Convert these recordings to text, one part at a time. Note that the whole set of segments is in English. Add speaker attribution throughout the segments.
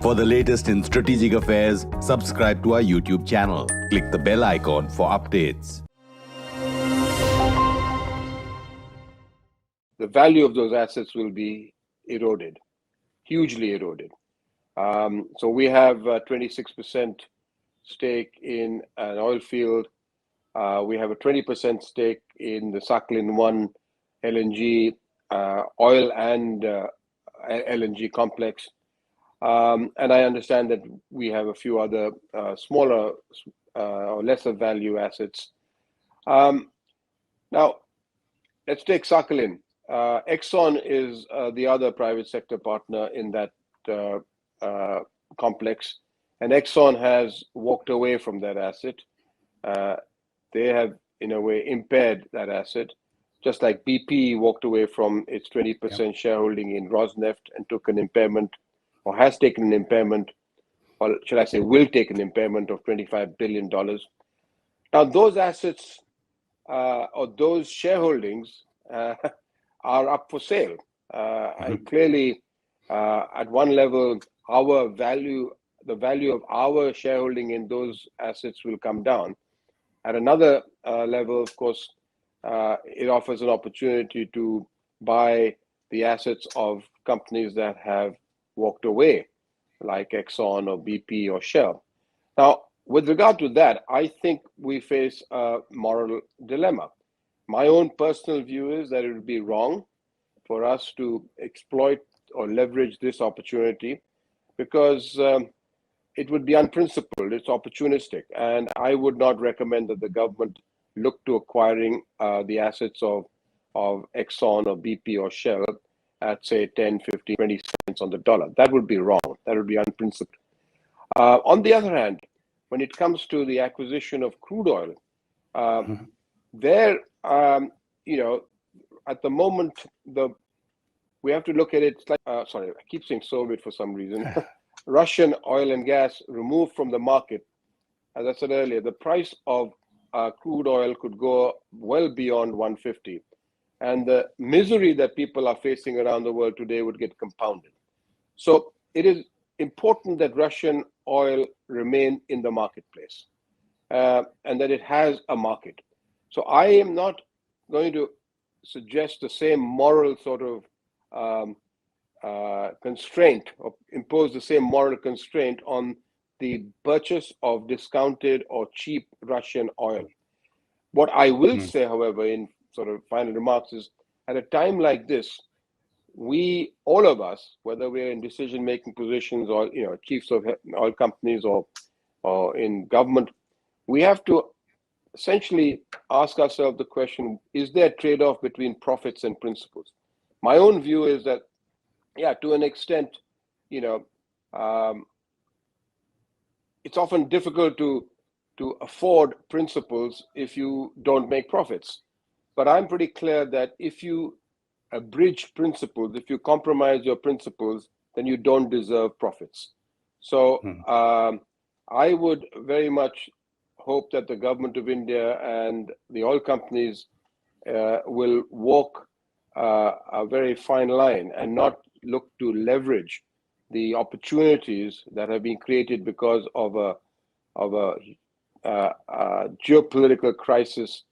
Speaker 1: For the latest in strategic affairs, subscribe to our YouTube channel. Click the bell icon for updates.
Speaker 2: The value of those assets will be eroded, hugely eroded. So we have a 26% stake in an oil field. We have a 20% stake in the Sakhalin-1 LNG oil and LNG complex. And I understand that we have a few other smaller or lesser value assets. Now, let's take Sakhalin. Exxon is the other private sector partner in that complex, and Exxon has walked away from that asset. They have, in a way, impaired that asset, just like BP walked away from its 20% shareholding in Rosneft and took an impairment, or has taken an impairment, or should I say, will take an impairment of $25 billion. Now, those assets or those shareholdings are up for sale. And clearly, at one level, the value of our shareholding in those assets will come down. At another level, of course, it offers an opportunity to buy the assets of companies that have walked away, like Exxon or BP or Shell. Now, with regard to that, I think we face a moral dilemma. My own personal view is that it would be wrong for us to exploit or leverage this opportunity because it would be unprincipled, it's opportunistic. And I would not recommend that the government look to acquiring the assets of Exxon or BP or Shell at, say, 10, 15, 20 cents on the dollar. That would be wrong. That would be unprincipled. On the other hand, when it comes to the acquisition of crude oil, there, at the moment, we have to look at it like, sorry, I keep saying Soviet for some reason. Russian oil and gas removed from the market. As I said earlier, the price of crude oil could go well beyond 150. And the misery that people are facing around the world today would get compounded. So it is important that Russian oil remain in the marketplace and that it has a market. So I am not going to suggest the same moral sort of constraint or impose the same moral constraint on the purchase of discounted or cheap Russian oil. What I will say, however, in sort of final remarks is at a time like this, we, all of us, whether we're in decision-making positions or, chiefs of oil companies or in government, we have to essentially ask ourselves the question, is there a trade-off between profits and principles? My own view is that, yeah, to an extent, it's often difficult to afford principles if you don't make profits. But I'm pretty clear that if you abridge principles, if you compromise your principles, then you don't deserve profits. So I would very much hope that the government of India and the oil companies will walk a very fine line and not look to leverage the opportunities that have been created because of a geopolitical crisis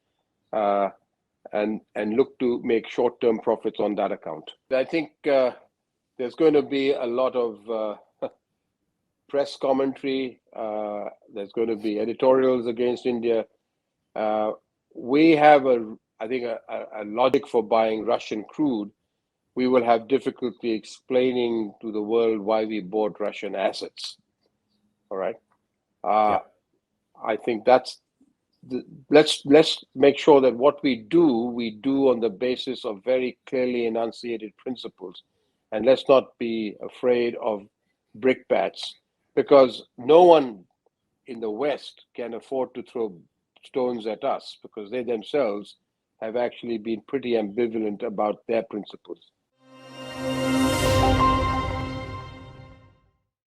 Speaker 2: and look to make short-term profits on that account. I think there's going to be a lot of press commentary. There's going to be editorials against India. We have, I think, a logic for buying Russian crude. We will have difficulty explaining to the world why we bought Russian assets. All right. I think that's let's make sure that what we do on the basis of very clearly enunciated principles, and let's not be afraid of brickbats, because no one in the West can afford to throw stones at us because they themselves have actually been pretty ambivalent about their principles.